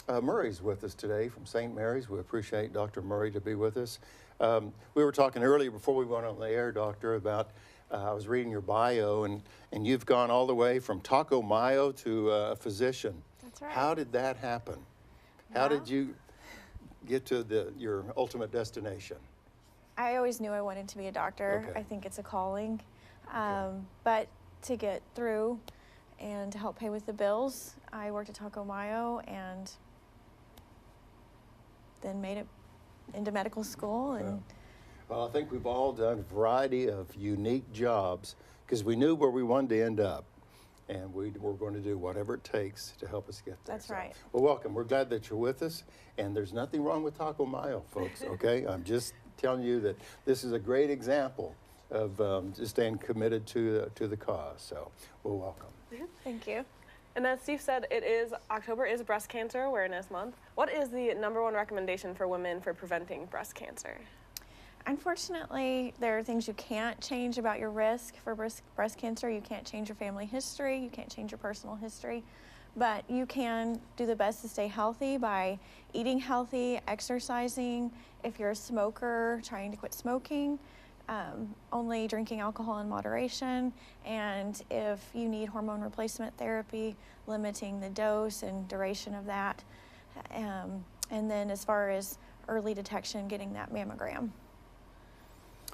Murray's with us today from St. Mary's. We appreciate Dr. Murray to be with us. We were talking earlier before we went on the air, Doctor, about I was reading your bio, and you've gone all the way from Taco Mayo to a physician. That's right. How did that happen? How did you get to your ultimate destination? I always knew I wanted to be a doctor. Okay. I think it's a calling. But to get through and to help pay with the bills, I worked at Taco Mayo and then made it into medical school. And Well, I think we've all done a variety of unique jobs because we knew where we wanted to end up, and we were going to do whatever it takes to help us get there. That's right. Well, welcome. We're glad that you're with us, and there's nothing wrong with Taco Mayo, folks, okay? I'm just telling you that this is a great example of just staying committed to the cause. So, well, welcome. Thank you. And as Steve said, October is Breast Cancer Awareness Month. What is the #1 recommendation for women for preventing breast cancer? Unfortunately, there are things you can't change about your risk for breast cancer. You can't change your family history. You can't change your personal history. But you can do the best to stay healthy by eating healthy, exercising. If you're a smoker, trying to quit smoking. Only drinking alcohol in moderation, and if you need hormone replacement therapy, limiting the dose and duration of that. And then as far as early detection, getting that mammogram.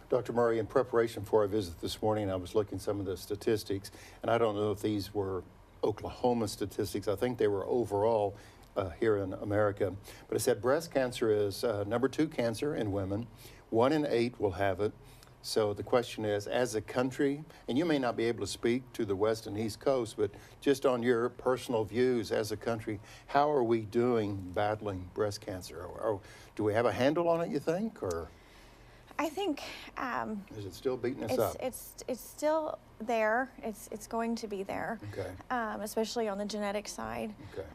Dr. Murray, in preparation for our visit this morning, I was looking at some of the statistics, and I don't know if these were Oklahoma statistics. I think they were overall here in America. But it said breast cancer is #2 cancer in women. 1 in 8 will have it. So the question is, as a country, and you may not be able to speak to the West and East Coast, but just on your personal views as a country, how are we doing battling breast cancer? Or do we have a handle on it, you think, or? I think is it still beating us up? It's still there. It's going to be there. Okay. Especially on the genetic side. Okay.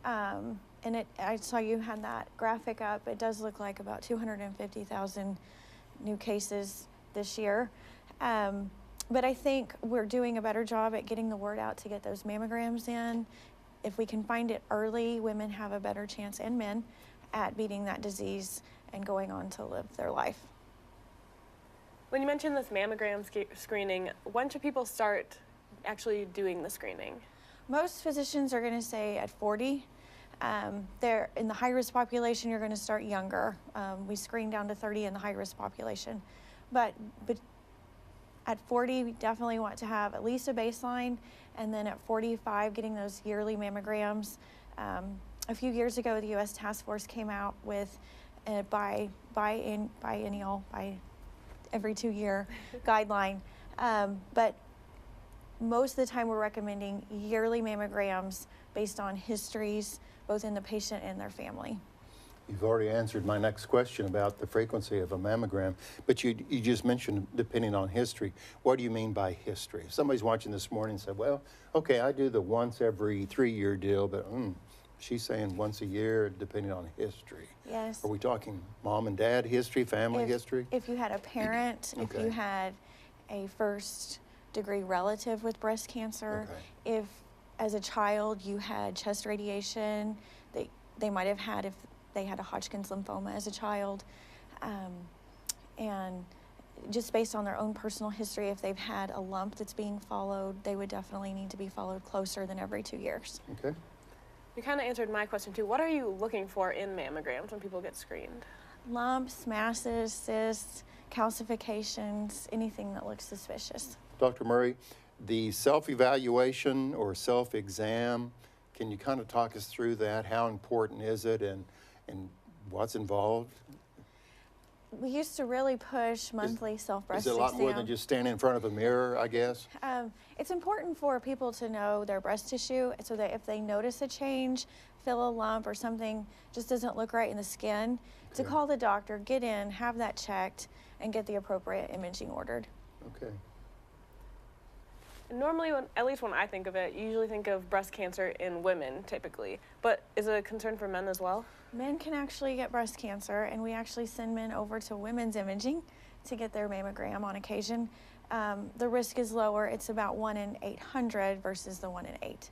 And I saw you had that graphic up. It does look like about 250,000 new cases this year. But I think we're doing a better job at getting the word out to get those mammograms in. If we can find it early, women have a better chance, and men, at beating that disease and going on to live their life. When you mentioned this mammogram screening, when should people start actually doing the screening? Most physicians are going to say at 40. They're in the high-risk population, you're going to start younger. We screen down to 30 in the high-risk population. But at 40, we definitely want to have at least a baseline, and then at 45, getting those yearly mammograms. A few years ago, the U.S. Task Force came out with a biennial, by every 2-year guideline. But most of the time, we're recommending yearly mammograms based on histories, both in the patient and their family. You've already answered my next question about the frequency of a mammogram, but you just mentioned depending on history. What do you mean by history? If somebody's watching this morning and said, well, okay, I do the once every 3-year deal, but she's saying once a year depending on history. Yes. Are we talking mom and dad history, family history? If you had a parent, Okay. if you had a first-degree relative with breast cancer, Okay. if as a child you had chest radiation, they might have had if they had a Hodgkin's lymphoma as a child, and just based on their own personal history, if they've had a lump that's being followed, they would definitely need to be followed closer than every 2 years. Okay. You kind of answered my question too. What are you looking for in mammograms when people get screened? Lumps, masses, cysts, calcifications, anything that looks suspicious. Dr. Murray, the self-evaluation or self-exam, can you kind of talk us through that? How important is it, and what's involved? We used to really push monthly self-breast exam. Is it a lot more than just standing in front of a mirror, I guess? It's important for people to know their breast tissue so that if they notice a change, feel a lump or something just doesn't look right in the skin, to call the doctor, get in, have that checked, and get the appropriate imaging ordered. Okay. Normally, at least when I think of it, you usually think of breast cancer in women typically, but is it a concern for men as well? Men can actually get breast cancer, and we actually send men over to women's imaging to get their mammogram on occasion. The risk is lower. It's about 1 in 800 versus the 1 in 8.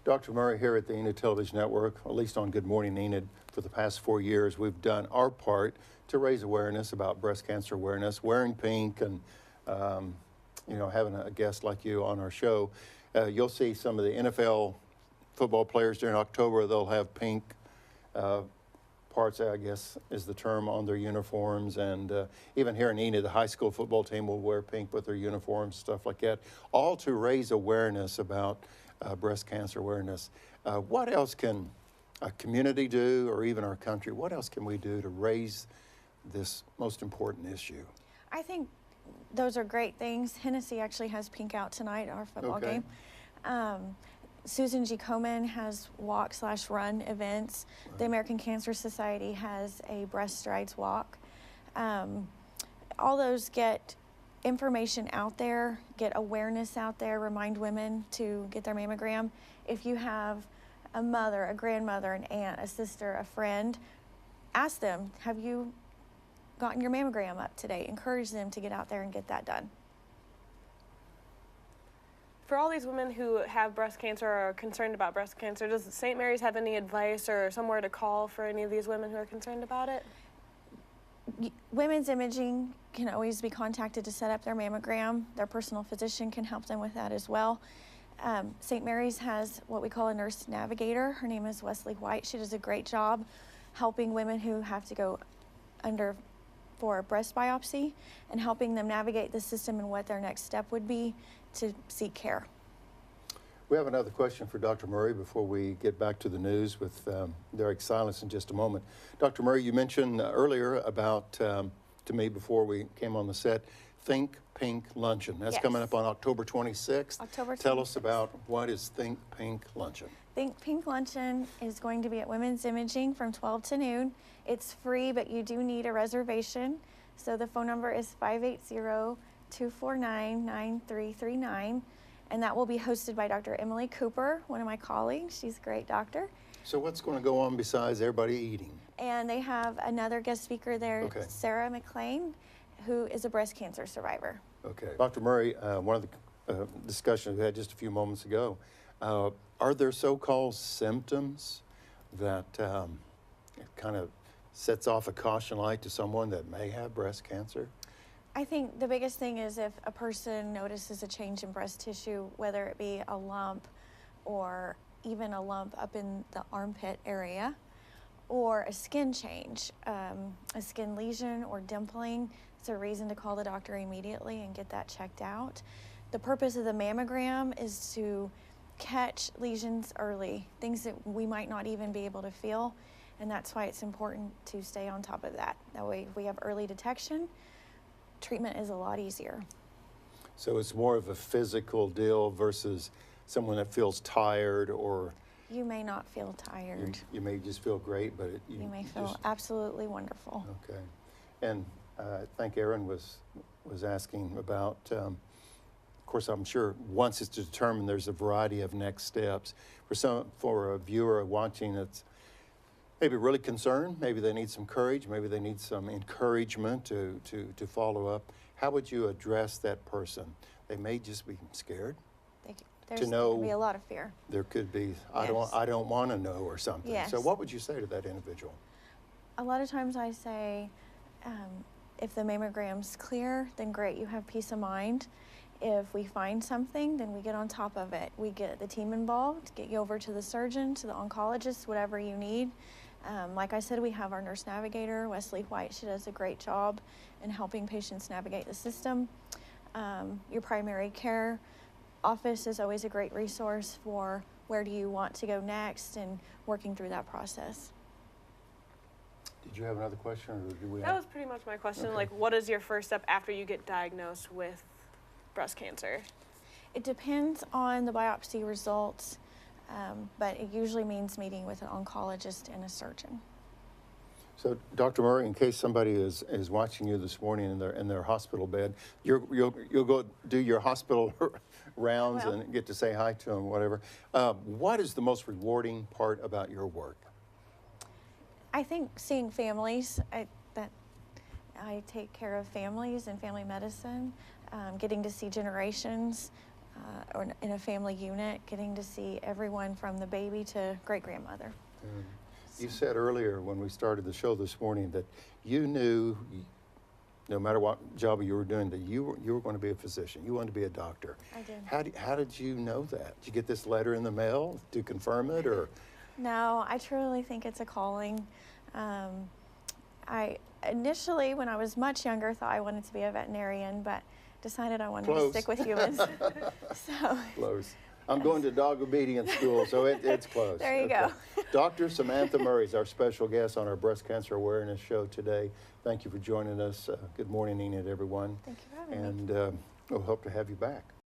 Dr. Moery, here at the Enid Television Network, at least on Good Morning Enid, for the past 4 years, we've done our part to raise awareness about breast cancer awareness, wearing pink, and having a guest like you on our show. You'll see some of the NFL football players during October, they'll have pink parts, I guess is the term, on their uniforms. And even here in Enid, the high school football team will wear pink with their uniforms, stuff like that, all to raise awareness about breast cancer awareness. What else can a community do, or even our country, what else can we do to raise this most important issue? I think those are great things. Hennessy actually has pink out tonight, our football game. Susan G. Komen has walk/run events. Right. The American Cancer Society has a Breast Strides walk. All those get information out there, get awareness out there, remind women to get their mammogram. If you have a mother, a grandmother, an aunt, a sister, a friend, ask them, have you gotten your mammogram up to date? Encourage them to get out there and get that done. For all these women who have breast cancer or are concerned about breast cancer, does St. Mary's have any advice or somewhere to call for any of these women who are concerned about it? Women's Imaging can always be contacted to set up their mammogram. Their personal physician can help them with that as well. St. Mary's has what we call a nurse navigator. Her name is Wesley White. She does a great job helping women who have to go under for a breast biopsy and helping them navigate the system and what their next step would be to seek care. We have another question for Dr. Moery before we get back to the news with Derek Silence in just a moment. Dr. Moery, you mentioned earlier about, to me before we came on the set, Think Pink Luncheon. That's coming up on October 26th. October 26th. Tell us about what is Think Pink Luncheon. Think Pink Luncheon is going to be at Women's Imaging from 12 to noon. It's free, but you do need a reservation. So the phone number is 580-249-9339. And that will be hosted by Dr. Emily Cooper, one of my colleagues. She's a great doctor. So what's going to go on besides everybody eating? And they have another guest speaker there, Sarah McLean, who is a breast cancer survivor. Okay. Dr. Moery, one of the discussions we had just a few moments ago, are there so-called symptoms that kind of sets off a caution light to someone that may have breast cancer? I think the biggest thing is if a person notices a change in breast tissue, whether it be a lump or even a lump up in the armpit area, or a skin change, a skin lesion or dimpling, it's a reason to call the doctor immediately and get that checked out. The purpose of the mammogram is to catch lesions early, things that we might not even be able to feel, and that's why it's important to stay on top of that. That way, if we have early detection, treatment is a lot easier. So it's more of a physical deal versus someone that feels tired, or you may not feel tired. You may just feel great, but you may feel absolutely wonderful. Okay. And I think Aaron was asking about, of course, I'm sure once it's determined, there's a variety of next steps. For a viewer watching that's maybe really concerned, maybe they need some courage, maybe they need some encouragement to follow up. How would you address that person? They may just be scared. There could be a lot of fear. There could be, I don't want to know, or something. Yes. So what would you say to that individual? A lot of times I say, if the mammogram's clear, then great, you have peace of mind. If we find something, then we get on top of it. We get the team involved, get you over to the surgeon, to the oncologist, whatever you need. Like I said, we have our nurse navigator, Wesley White. She does a great job in helping patients navigate the system. Your primary care office is always a great resource for where do you want to go next and working through that process. Did you have another question, or did we? That was pretty much my question. Okay. Like, what is your first step after you get diagnosed with breast cancer? It depends on the biopsy results, but it usually means meeting with an oncologist and a surgeon. So, Dr. Moery, in case somebody is watching you this morning in their hospital bed, you'll go do your hospital rounds and get to say hi to them, whatever. What is the most rewarding part about your work? I think seeing families. I take care of families and family medicine, getting to see generations or in a family unit, getting to see everyone from the baby to great-grandmother. You said earlier when we started the show this morning that you knew, no matter what job you were doing, that you were going to be a physician. You wanted to be a doctor. I did. How did you know that? Did you get this letter in the mail to confirm it, or? No, I truly think it's a calling. I initially, when I was much younger, thought I wanted to be a veterinarian, but decided I wanted Close. to stick with humans. So Close. I'm going to dog obedience school, so it's close. there you go. Dr. Samantha Moery is our special guest on our breast cancer awareness show today. Thank you for joining us. Good morning, Enid, everyone. Thank you for having me. And we'll hope to have you back.